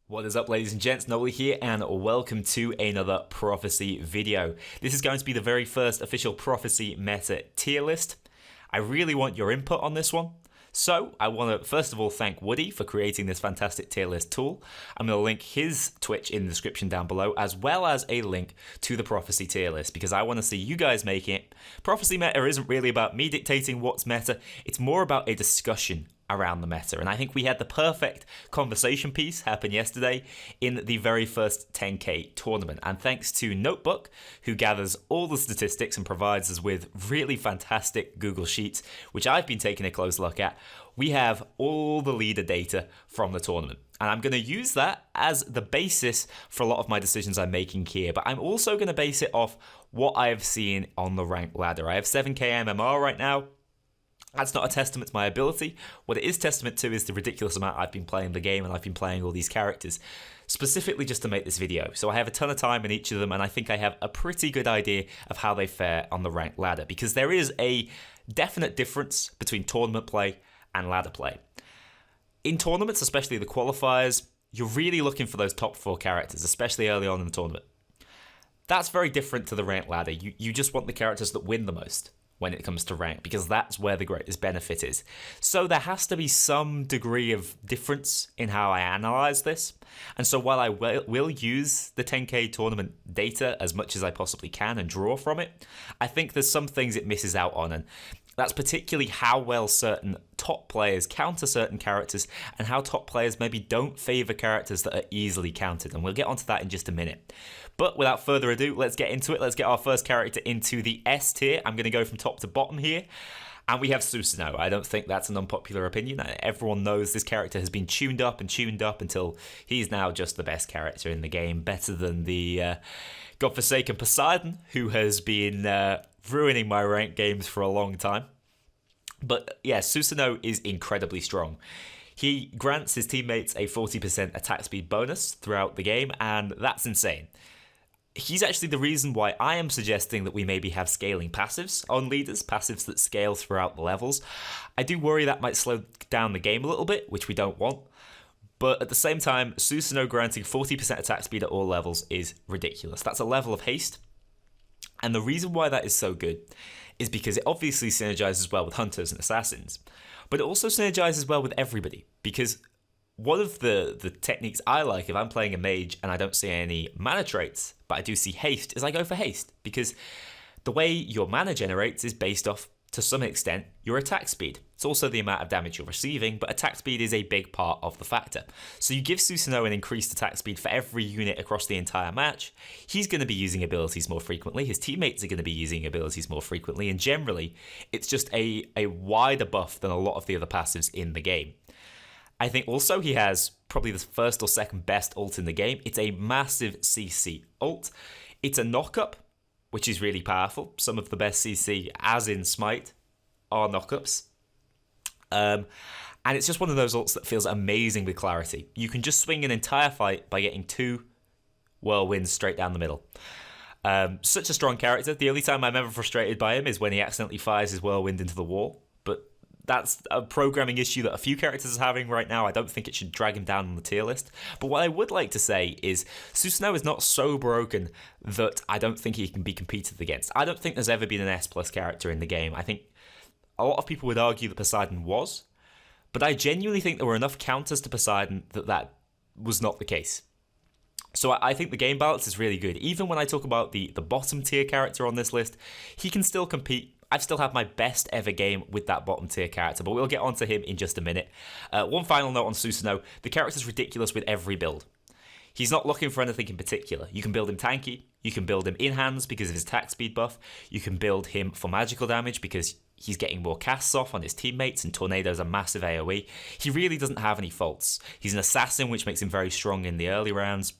What is up, ladies and gents? Noel here, and welcome to another Prophecy video. This is going to be the very first official Prophecy meta tier list. I really want your input on this one. So I want to first of all thank Woody for creating this fantastic tier list tool. I'm going to link his Twitch in the description down below, as well as a link to the Prophecy tier list, because I want to see you guys making it. Prophecy meta isn't really about me dictating what's meta, it's more about a discussion around the meta, and I think we had the perfect conversation piece happen yesterday in the very first 10k tournament, and thanks to Notebook, who gathers all the statistics and provides us with really fantastic Google Sheets, which I've been taking a close look at. We have all the leader data from the tournament, and I'm going to use that as the basis for a lot of my decisions I'm making here, but I'm also going to base it off what I've seen on the rank ladder. I have 7k MMR right now. That's not a testament to my ability. What it is testament to is the ridiculous amount I've been playing the game, and I've been playing all these characters specifically just to make this video. So I have a ton of time in each of them, and I think I have a pretty good idea of how they fare on the rank ladder, because there is a definite difference between tournament play and ladder play. In tournaments, especially the qualifiers, you're really looking for those top 4 characters, especially early on in the tournament. That's very different to the rank ladder. You just want the characters that win the most when it comes to rank, because that's where the greatest benefit is. So there has to be some degree of difference in how I analyze this. And so while I will use the 10k tournament data as much as I possibly can and draw from it, I think there's some things it misses out on, and that's particularly how well certain top players counter certain characters, and how top players maybe don't favor characters that are easily countered, and we'll get onto that in just a minute. But without further ado, let's get into it. Let's get our first character into the S tier. I'm going to go from top to bottom here. And we have Susanoo. I don't think that's an unpopular opinion. Everyone knows this character has been tuned up until he's now just the best character in the game. Better than the godforsaken Poseidon, who has been ruining my ranked games for a long time. But yeah, Susanoo is incredibly strong. He grants his teammates a 40% attack speed bonus throughout the game, and that's insane. He's actually the reason why I am suggesting that we maybe have scaling passives on leaders, passives that scale throughout the levels. I do worry that might slow down the game a little bit, which we don't want. But at the same time, Susanoo granting 40% attack speed at all levels is ridiculous. That's a level of haste. And the reason why that is so good is because it obviously synergizes well with hunters and assassins, but it also synergizes well with everybody, because one of the techniques I like if I'm playing a mage and I don't see any mana traits, but I do see haste, is I go for haste, because the way your mana generates is based off, to some extent, your attack speed. It's also the amount of damage you're receiving, but attack speed is a big part of the factor. So you give Susanoo an increased attack speed for every unit across the entire match. He's going to be using abilities more frequently, his teammates are going to be using abilities more frequently, and generally, it's just a wider buff than a lot of the other passives in the game. I think also he has probably the first or second best ult in the game. It's a massive CC ult. It's a knockup, which is really powerful. Some of the best CC, as in Smite, are knockups. And it's just one of those ults that feels amazing with clarity. You can just swing an entire fight by getting 2 whirlwinds straight down the middle. Such a strong character. The only time I'm ever frustrated by him is when he accidentally fires his whirlwind into the wall. But that's a programming issue that a few characters are having right now. I don't think it should drag him down on the tier list. But what I would like to say is Susanoo is not so broken that I don't think he can be competed against. I don't think there's ever been an S+ character in the game. I think a lot of people would argue that Poseidon was, but I genuinely think there were enough counters to Poseidon that was not the case. So I think the game balance is really good. Even when I talk about the bottom tier character on this list, he can still compete. I've still had my best ever game with that bottom tier character, but we'll get onto him in just a minute. One final note on Susanoo: the character's ridiculous with every build. He's not looking for anything in particular. You can build him tanky, you can build him in hands because of his attack speed buff, you can build him for magical damage because he's getting more casts off on his teammates, and Tornado's a massive AoE. He really doesn't have any faults. He's an assassin, which makes him very strong in the early rounds.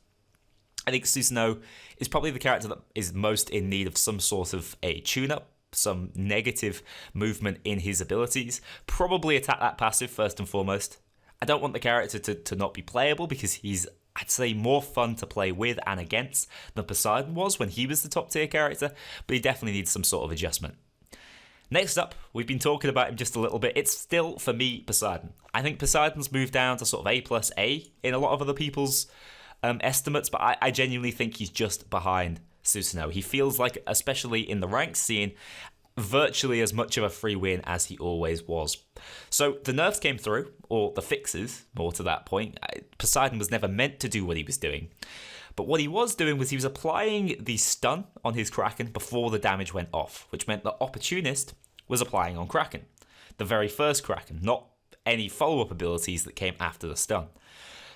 I think Susanoo is probably the character that is most in need of some sort of a tune-up, some negative movement in his abilities. Probably attack that passive first and foremost. I don't want the character to not be playable, because he's, I'd say, more fun to play with and against than Poseidon was when he was the top tier character, but he definitely needs some sort of adjustment. Next up, we've been talking about him just a little bit. It's still, for me, Poseidon. I think Poseidon's moved down to sort of A plus A in a lot of other people's estimates, but I genuinely think he's just behind Susanoo. He feels like, especially in the ranked scene, virtually as much of a free win as he always was. So the nerfs came through, or the fixes, more to that point. Poseidon was never meant to do what he was doing. But what he was doing was he was applying the stun on his Kraken before the damage went off, which meant that Opportunist was applying on Kraken. The very first Kraken, not any follow-up abilities that came after the stun.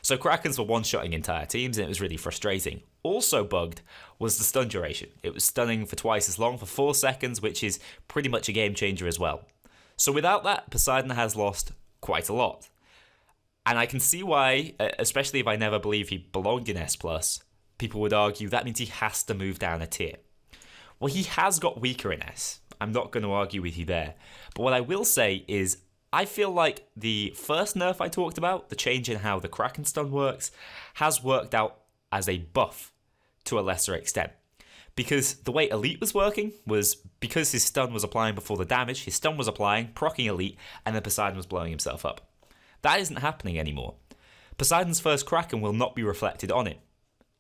So Krakens were one-shotting entire teams, and it was really frustrating. Also bugged was the stun duration. It was stunning for twice as long, for 4 seconds, which is pretty much a game changer as well. So without that, Poseidon has lost quite a lot. And I can see why, especially if I never believed he belonged in S+, people would argue that means he has to move down a tier. Well, he has got weaker in S. I'm not going to argue with you there. But what I will say is, I feel like the first nerf I talked about, the change in how the Kraken stun works, has worked out as a buff to a lesser extent. Because the way Elite was working was because his stun was applying before the damage, his stun was applying, proccing Elite, and then Poseidon was blowing himself up. That isn't happening anymore. Poseidon's first Kraken will not be reflected on it.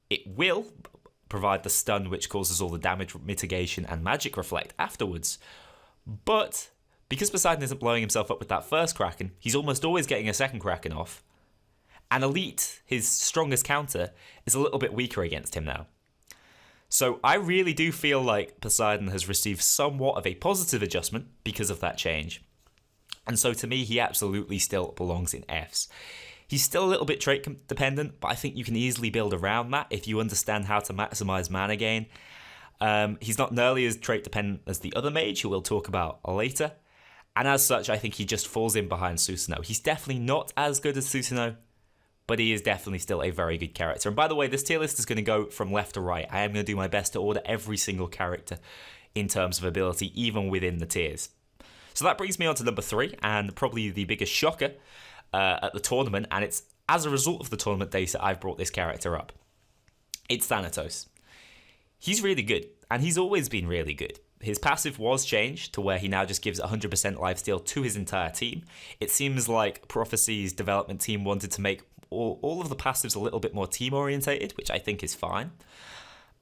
It will provide the stun which causes all the damage mitigation and magic reflect afterwards. But because Poseidon isn't blowing himself up with that first Kraken, he's almost always getting a second Kraken off. And Elite, his strongest counter, is a little bit weaker against him now. So I really do feel like Poseidon has received somewhat of a positive adjustment because of that change. And so to me, he absolutely still belongs in Fs. He's still a little bit trait dependent, but I think you can easily build around that if you understand how to maximize mana gain. He's not nearly as trait dependent as the other mage, who we'll talk about later. And as such, I think he just falls in behind Susanoo. He's definitely not as good as Susanoo, but he is definitely still a very good character. And by the way, this tier list is going to go from left to right. I am going to do my best to order every single character in terms of ability, even within the tiers. So that brings me on to number 3, and probably the biggest shocker at the tournament, and it's as a result of the tournament data I've brought this character up. It's Thanatos. He's really good, and he's always been really good. His passive was changed to where he now just gives 100% lifesteal to his entire team. It seems like Prophecy's development team wanted to make all of the passives a little bit more team-orientated, which I think is fine.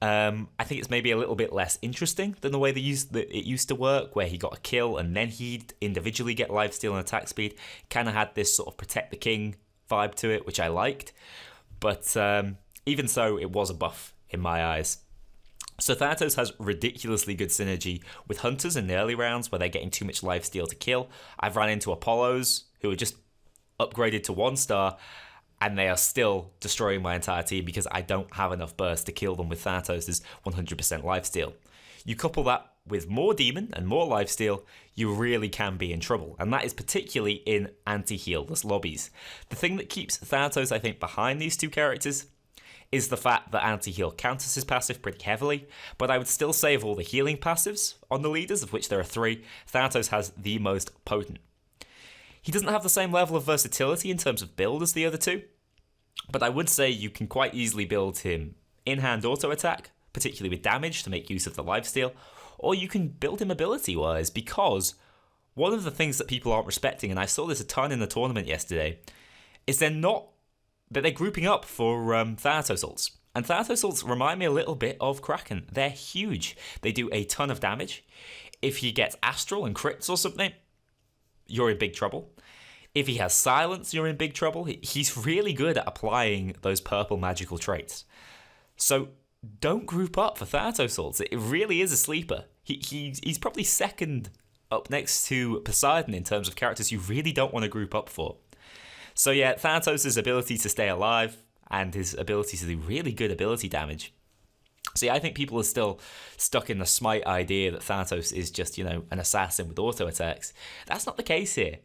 I think it's maybe a little bit less interesting than the way it used to work, where he got a kill and then he'd individually get lifesteal and attack speed. Kind of had this sort of protect the king vibe to it, which I liked. But even so, it was a buff in my eyes. So Thanatos has ridiculously good synergy with Hunters in the early rounds where they're getting too much lifesteal to kill. I've run into Apollos who are just upgraded to 1-star, and they are still destroying my entire team because I don't have enough burst to kill them with Thanatos' 100% lifesteal. You couple that with more demon and more lifesteal, you really can be in trouble, and that is particularly in anti-healless lobbies. The thing that keeps Thanatos, I think, behind these two characters is the fact that anti-heal counters his passive pretty heavily, but I would still say of all the healing passives on the leaders, of which there are 3, Thanatos has the most potent. He doesn't have the same level of versatility in terms of build as the other two, but I would say you can quite easily build him in-hand auto-attack, particularly with damage to make use of the lifesteal, or you can build him ability-wise, because one of the things that people aren't respecting, and I saw this a ton in the tournament yesterday, is they're grouping up for Thanatos ults. And Thanatos ults remind me a little bit of Kraken. They're huge. They do a ton of damage. If he gets Astral and crits or something, you're in big trouble. If he has Silence, you're in big trouble. He's really good at applying those purple magical traits. So don't group up for Thanatos ults. It really is a sleeper. He's probably second up next to Poseidon in terms of characters you really don't want to group up for. So yeah, Thanatos' ability to stay alive and his ability to do really good ability damage. See, I think people are still stuck in the Smite idea that Thanatos is just, an assassin with auto attacks. That's not the case here.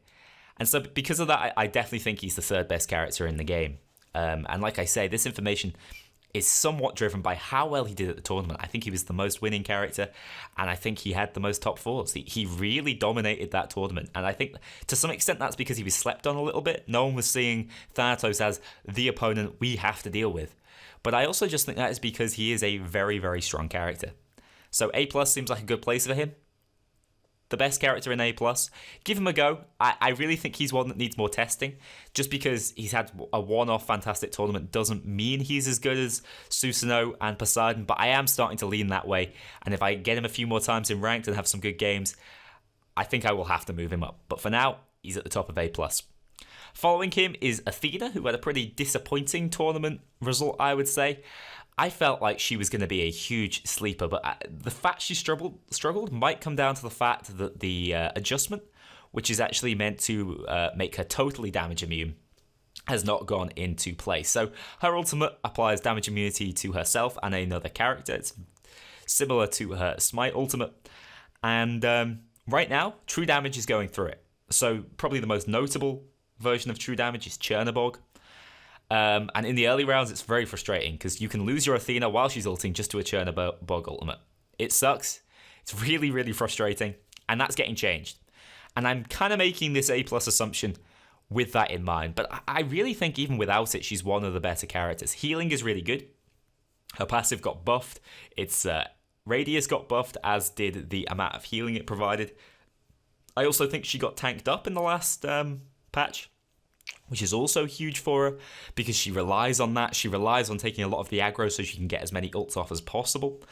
And so because of that, I definitely think he's the 3rd best character in the game. And like I say, this information is somewhat driven by how well he did at the tournament. I think he was the most winning character, and I think he had the most top 4s. He really dominated that tournament, and I think to some extent that's because he was slept on a little bit. No one was seeing Thanatos as the opponent we have to deal with. But I also just think that is because he is a very, very strong character. So A+ seems like a good place for him. the best character in A+. Give him a go. I really think he's one that needs more testing. Just because he's had a one-off fantastic tournament doesn't mean he's as good as Susanoo and Poseidon, but I am starting to lean that way. And if I get him a few more times in ranked and have some good games, I think I will have to move him up. But for now, he's at the top of A+. Following him is Athena, who had a pretty disappointing tournament result, I would say. I felt like she was going to be a huge sleeper, but the fact she struggled might come down to the fact that the adjustment, which is actually meant to make her totally damage immune, has not gone into place. So her ultimate applies damage immunity to herself and another character. It's similar to her Smite ultimate. And right now, True Damage is going through it. So probably the most notable version of True Damage is Chernobog. And in the early rounds, it's very frustrating because you can lose your Athena while she's ulting just to a Chernobog ultimate. It sucks. It's really, really frustrating. And that's getting changed. And I'm kind of making this A+ assumption with that in mind. But I really think even without it, she's one of the better characters. Healing is really good. Her passive got buffed. Its radius got buffed, as did the amount of healing it provided. I also think she got tanked up in the last patch, which is also huge for her because she relies on that. She relies on taking a lot of the aggro so she can get as many ults off as possible.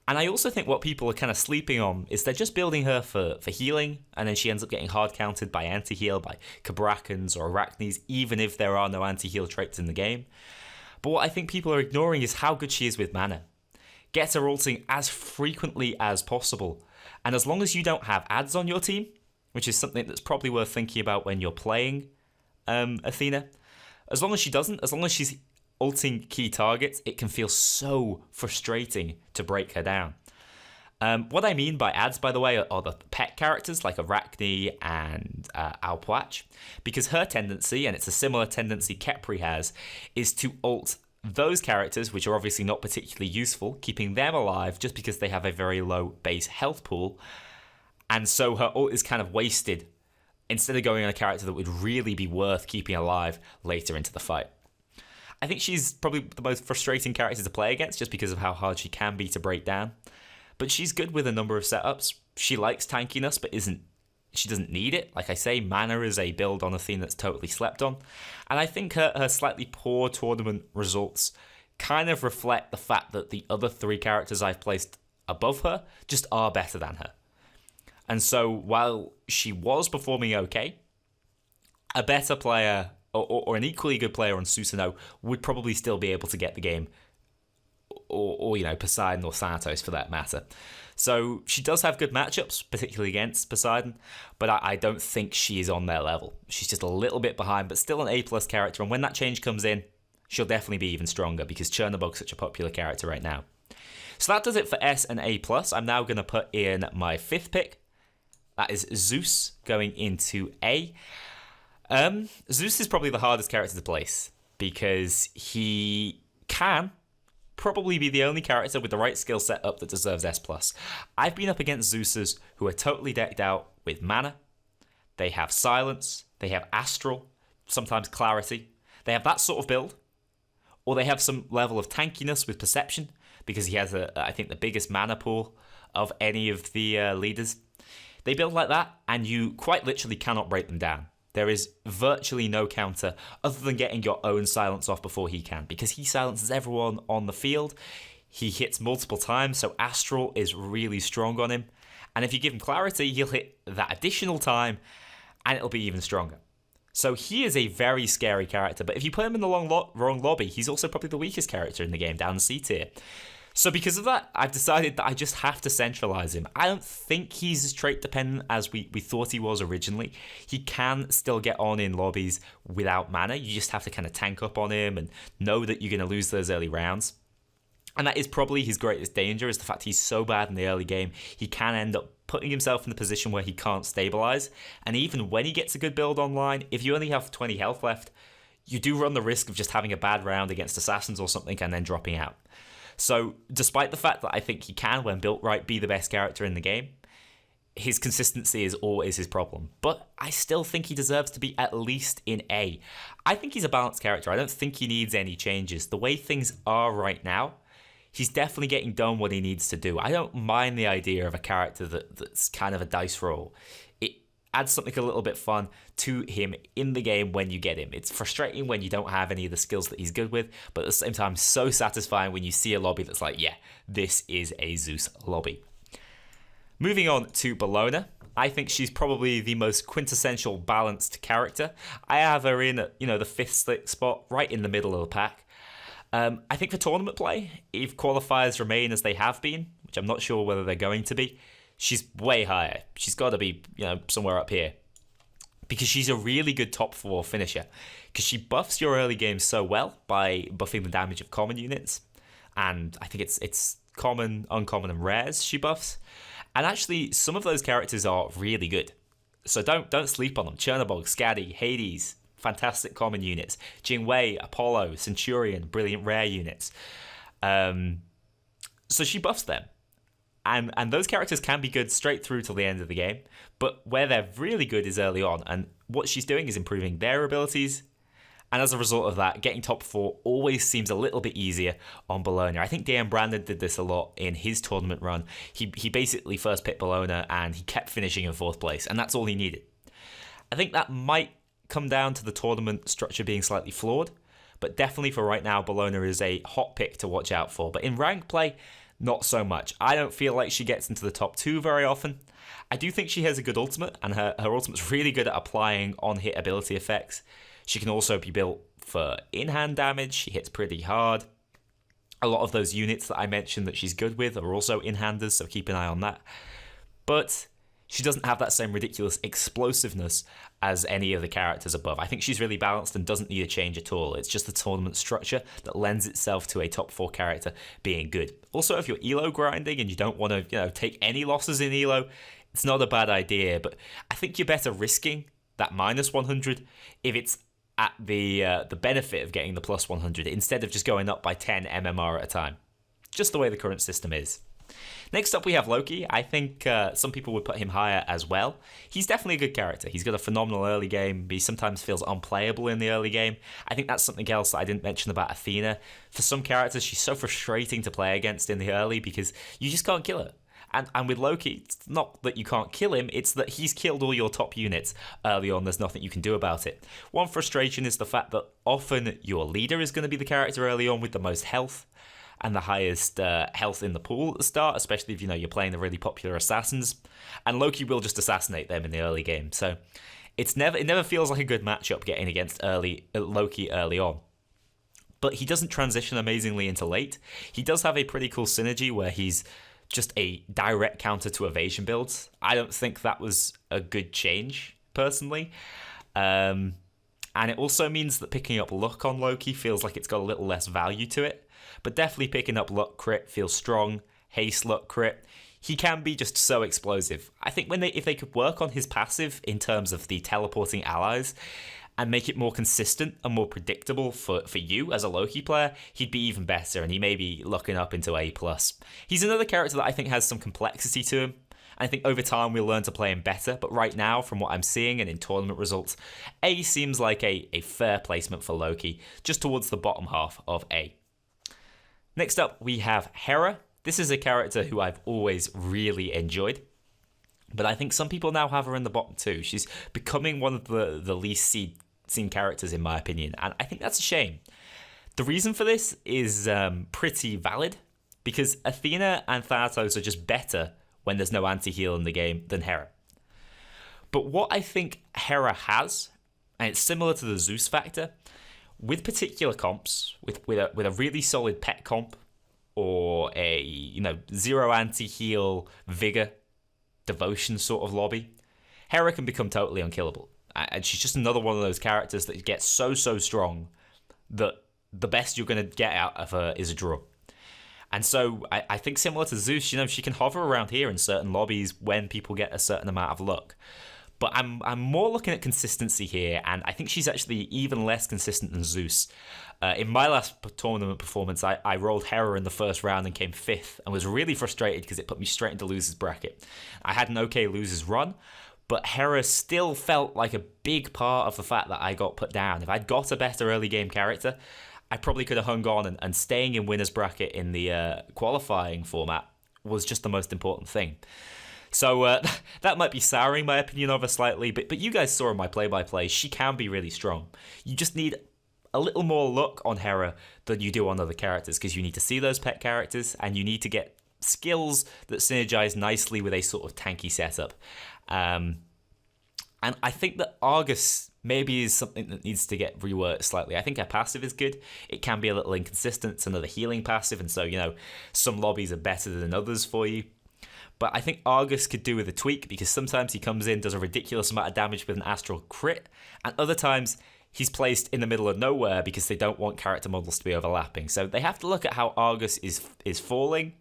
And I also think what people are kind of sleeping on is they're just building her for healing, and then she ends up getting hard countered by anti-heal, by Kabrakans or Arachnes, even if there are no anti-heal traits in the game. But what I think people are ignoring is how good she is with mana. Get her ulting as frequently as possible. And as long as you don't have ads on your team, which is something that's probably worth thinking about when you're playing Athena, as long as she doesn't, as long as she's ulting key targets, it can feel so frustrating to break her down. What I mean by ads, by the way, are the pet characters like Arachne and Alpwatch, because her tendency, and it's a similar tendency Khepri has, is to ult those characters, which are obviously not particularly useful, keeping them alive just because they have a very low base health pool, and so her ult is kind of wasted instead of going on a character that would really be worth keeping alive later into the fight. I think she's probably the most frustrating character to play against just because of how hard she can be to break down. But she's good with a number of setups. She likes tankiness, but she doesn't need it. Like I say, mana is a build on a theme that's totally slept on. And I think her slightly poor tournament results kind of reflect the fact that the other three characters I've placed above her just are better than her. And so while she was performing okay, a better player or an equally good player on Susanoo would probably still be able to get the game, or you know, Poseidon or Thanatos for that matter. So she does have good matchups, particularly against Poseidon, but I don't think she is on their level. She's just a little bit behind, but still an A+ character, and when that change comes in, she'll definitely be even stronger because Chernobog's such a popular character right now. So that does it for S and A+. I'm now going to put in my fifth pick. That is Zeus going into A. Zeus is probably the hardest character to place because he can probably be the only character with the right skill set up that deserves S+. I've been up against Zeus's who are totally decked out with mana. They have silence. They have astral, sometimes clarity. They have that sort of build. Or they have some level of tankiness with perception because he has, I think, the biggest mana pool of any of the leaders. They build like that, and you quite literally cannot break them down. There is virtually no counter other than getting your own silence off before he can, because he silences everyone on the field. He hits multiple times, so Astral is really strong on him. And if you give him clarity, he'll hit that additional time, and it'll be even stronger. So he is a very scary character, but if you put him in the wrong lobby, he's also probably the weakest character in the game, down C tier. So because of that, I've decided that I just have to centralize him. I don't think he's as trait dependent as we thought he was originally. He can still get on in lobbies without mana. You just have to kind of tank up on him and know that you're going to lose those early rounds. And that is probably his greatest danger, is the fact he's so bad in the early game, he can end up putting himself in the position where he can't stabilize. And even when he gets a good build online, if you only have 20 health left, you do run the risk of just having a bad round against assassins or something and then dropping out. So despite the fact that I think he can, when built right, be the best character in the game, his consistency is always his problem. But I still think he deserves to be at least in A. I think he's a balanced character. I don't think he needs any changes. The way things are right now, he's definitely getting done what he needs to do. I don't mind the idea of a character that's kind of a dice roll. It adds something a little bit fun to him in the game when you get him. It's frustrating when you don't have any of the skills that he's good with, but at the same time, so satisfying when you see a lobby that's like, yeah, this is a Zeus lobby. Moving on to Bellona. I think she's probably the most quintessential balanced character. I have her in, the 5th spot, right in the middle of the pack. I think for tournament play, if qualifiers remain as they have been, which I'm not sure whether they're going to be, she's way higher. She's got to be, somewhere up here. Because she's a really good top 4 finisher. Because she buffs your early game so well by buffing the damage of common units. And I think it's common, uncommon, and rares she buffs. And actually, some of those characters are really good. So don't sleep on them. Chernobog, Skadi, Hades, fantastic common units. Jingwei, Apollo, Centurion, brilliant rare units. So she buffs them. And those characters can be good straight through till the end of the game. But where they're really good is early on. And what she's doing is improving their abilities. And as a result of that, getting top 4 always seems a little bit easier on Bellona. I think Dan Brandon did this a lot in his tournament run. He basically first picked Bellona and he kept finishing in 4th place. And that's all he needed. I think that might come down to the tournament structure being slightly flawed. But definitely for right now, Bellona is a hot pick to watch out for. But in rank play, not so much. I don't feel like she gets into the top 2 very often. I do think she has a good ultimate, and her ultimate's really good at applying on-hit ability effects. She can also be built for in-hand damage. She hits pretty hard. A lot of those units that I mentioned that she's good with are also in-handers, so keep an eye on that. But she doesn't have that same ridiculous explosiveness as any of the characters above. I think she's really balanced and doesn't need a change at all. It's just the tournament structure that lends itself to a top 4 character being good. Also, if you're elo grinding and you don't want to, take any losses in elo, it's not a bad idea. But I think you're better risking that minus 100 if it's at the benefit of getting the plus 100 instead of just going up by 10 MMR at a time. Just the way the current system is. Next up we have Loki. I think some people would put him higher as well. He's definitely a good character. He's got a phenomenal early game. He sometimes feels unplayable in the early game. I think that's something else that I didn't mention about Athena. For some characters, she's so frustrating to play against in the early because you just can't kill her. And with Loki, it's not that you can't kill him, it's that he's killed all your top units early on. There's nothing you can do about it. One frustration is the fact that often your leader is going to be the character early on with the most health and the highest health in the pool at the start, especially if you're playing the really popular assassins. And Loki will just assassinate them in the early game. So it never feels like a good matchup getting against Loki early on. But he doesn't transition amazingly into late. He does have a pretty cool synergy where he's just a direct counter to evasion builds. I don't think that was a good change, personally. And it also means that picking up luck on Loki feels like it's got a little less value to it. But definitely picking up luck crit feels strong. Haste luck crit. He can be just so explosive. I think if they could work on his passive in terms of the teleporting allies and make it more consistent and more predictable for you as a Loki player, he'd be even better, and he may be looking up into A+. He's another character that I think has some complexity to him. I think over time we'll learn to play him better, but right now, from what I'm seeing and in tournament results, A seems like a fair placement for Loki, just towards the bottom half of A. Next up, we have Hera. This is a character who I've always really enjoyed, but I think some people now have her in the bottom too. She's becoming one of the least seen characters in my opinion, and I think that's a shame. The reason for this is pretty valid, because Athena and Thanatos are just better when there's no anti-heal in the game than Hera. But what I think Hera has, and it's similar to the Zeus factor, with particular comps, with a really solid pet comp, or a zero anti-heal vigor devotion sort of lobby, Hera can become totally unkillable. And she's just another one of those characters that gets so strong that the best you're going to get out of her is a draw. And so I think similar to Zeus, she can hover around here in certain lobbies when people get a certain amount of luck. But I'm more looking at consistency here, and I think she's actually even less consistent than Zeus. In my last tournament performance, I rolled Hera in the first round and came 5th, and was really frustrated because it put me straight into losers bracket. I had an okay losers run, but Hera still felt like a big part of the fact that I got put down. If I'd got a better early game character, I probably could have hung on, and staying in winner's bracket in the qualifying format was just the most important thing. So that might be souring my opinion of her slightly, but you guys saw in my play-by-play, she can be really strong. You just need a little more luck on Hera than you do on other characters, because you need to see those pet characters, and you need to get skills that synergize nicely with a sort of tanky setup. And I think that Argus maybe is something that needs to get reworked slightly. I think her passive is good. It can be a little inconsistent. It's another healing passive, and so, some lobbies are better than others for you. But I think Argus could do with a tweak, because sometimes he comes in, does a ridiculous amount of damage with an astral crit, and other times he's placed in the middle of nowhere because they don't want character models to be overlapping. So they have to look at how Argus is falling,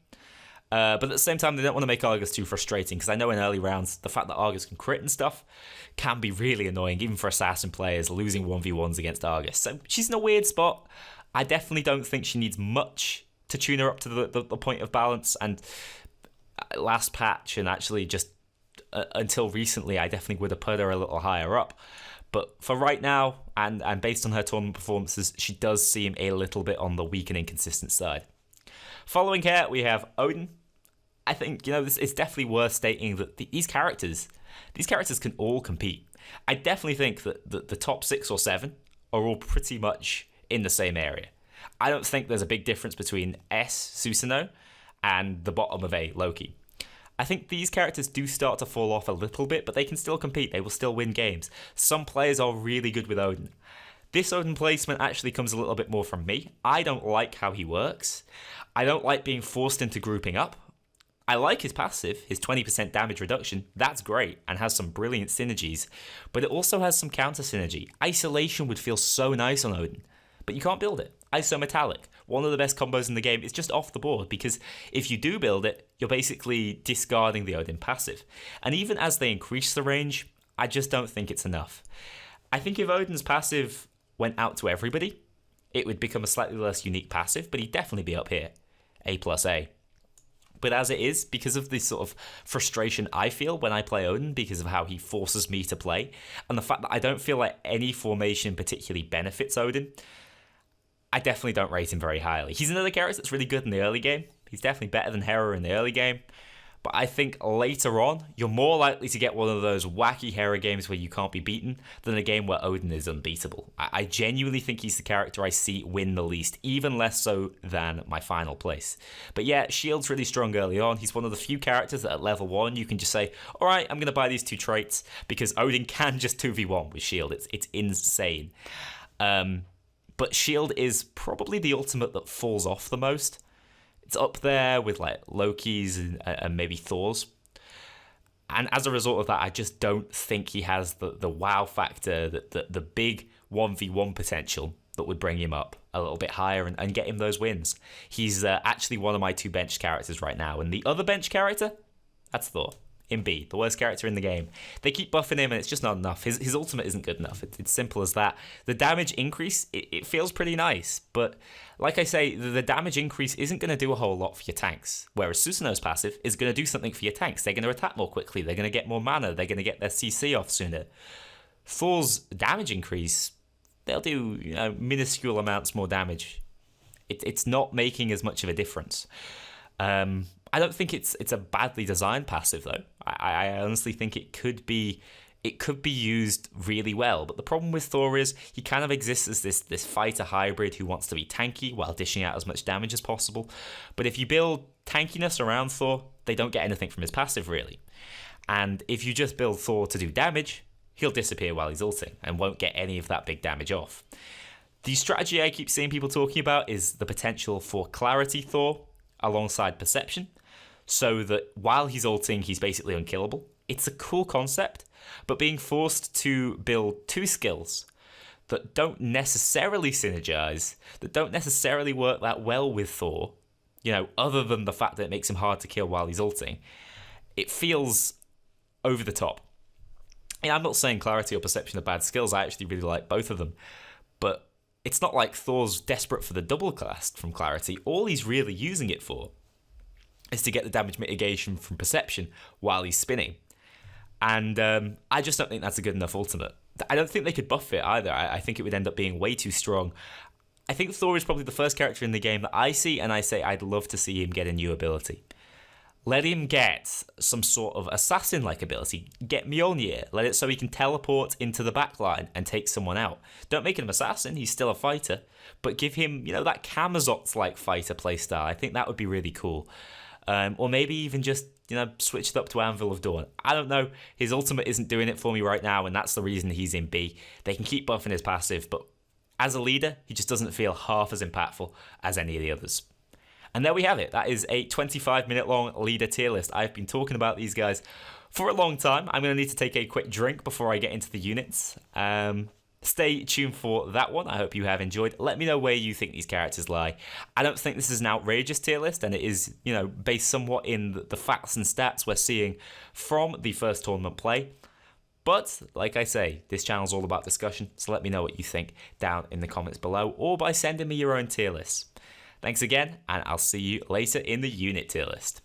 but at the same time, they don't want to make Argus too frustrating, because I know in early rounds, the fact that Argus can crit and stuff can be really annoying, even for assassin players, losing 1v1s against Argus. So she's in a weird spot. I definitely don't think she needs much to tune her up to the point of balance, and last patch, and actually just until recently, I definitely would have put her a little higher up. But for right now, and based on her tournament performances, she does seem a little bit on the weak and inconsistent side. Following her, we have Odin. I think, it's definitely worth stating that these characters can all compete. I definitely think that the top 6 or 7 are all pretty much in the same area. I don't think there's a big difference between Susanoo and the bottom of A, Loki. I think these characters do start to fall off a little bit, but they can still compete. They will still win games. Some players are really good with Odin. This Odin placement actually comes a little bit more from me. I don't like how he works. I don't like being forced into grouping up. I like his passive, his 20% damage reduction. That's great and has some brilliant synergies, but it also has some counter synergy. Isolation would feel so nice on Odin, but you can't build it. Isometallic, one of the best combos in the game, is just off the board, because if you do build it, you're basically discarding the Odin passive. And even as they increase the range, I just don't think it's enough. I think if Odin's passive went out to everybody, it would become a slightly less unique passive, but he'd definitely be up here, A+A. But as it is, because of the sort of frustration I feel when I play Odin, because of how he forces me to play, and the fact that I don't feel like any formation particularly benefits Odin, I definitely don't rate him very highly. He's another character that's really good in the early game. He's definitely better than Hera in the early game. But I think later on, you're more likely to get one of those wacky Hera games where you can't be beaten than a game where Odin is unbeatable. I genuinely think he's the character I see win the least, even less so than my final place. But yeah, Shield's really strong early on. He's one of the few characters that at level 1 you can just say, all right, I'm going to buy these 2 traits, because Odin can just 2v1 with Shield. It's insane. But Shield is probably the ultimate that falls off the most. It's up there with like Loki's and maybe Thor's. And as a result of that, I just don't think he has the wow factor, the big 1v1 potential that would bring him up a little bit higher and get him those wins. He's actually one of my 2 bench characters right now. And the other bench character, that's Thor. In B, the worst character in the game. They keep buffing him and it's just not enough. His ultimate isn't good enough. It's simple as that. The damage increase, it feels pretty nice, but like I say, the damage increase isn't going to do a whole lot for your tanks, whereas Susanoo's passive is going to do something for your tanks. They're going to attack more quickly, they're going to get more mana, they're going to get their CC off sooner. Thor's damage increase, they'll do minuscule amounts more damage. It's not making as much of a difference. I don't think it's a badly designed passive though. I honestly think it could be used really well. But the problem with Thor is he kind of exists as this fighter hybrid who wants to be tanky while dishing out as much damage as possible. But if you build tankiness around Thor, they don't get anything from his passive really. And if you just build Thor to do damage, he'll disappear while he's ulting and won't get any of that big damage off. The strategy I keep seeing people talking about is the potential for Clarity Thor alongside Perception, so that while he's ulting, he's basically unkillable. It's a cool concept, but being forced to build 2 skills that don't necessarily synergize, that don't necessarily work that well with Thor, other than the fact that it makes him hard to kill while he's ulting, it feels over the top. I'm not saying Clarity or Perception are bad skills. I actually really like both of them, but it's not like Thor's desperate for the double cast from Clarity. All he's really using it for is to get the damage mitigation from Perception while he's spinning. And I just don't think that's a good enough ultimate. I don't think they could buff it either. I think it would end up being way too strong. I think Thor is probably the first character in the game that I see and I say I'd love to see him get a new ability. Let him get some sort of assassin-like ability. Get Mjolnir. Let it so he can teleport into the backline and take someone out. Don't make him an assassin. He's still a fighter. But give him, that Camazotz-like fighter playstyle. I think that would be really cool. Or maybe even just, switch it up to Anvil of Dawn. I don't know. His ultimate isn't doing it for me right now, and that's the reason he's in B. They can keep buffing his passive, but as a leader, he just doesn't feel half as impactful as any of the others. And there we have it. That is a 25-minute long leader tier list. I've been talking about these guys for a long time. I'm going to need to take a quick drink before I get into the units. Stay tuned for that one. I hope you have enjoyed. Let me know where you think these characters lie. I don't think this is an outrageous tier list, and it is, based somewhat in the facts and stats we're seeing from the first tournament play. But, like I say, this channel's all about discussion, so let me know what you think down in the comments below, or by sending me your own tier list. Thanks again, and I'll see you later in the unit tier list.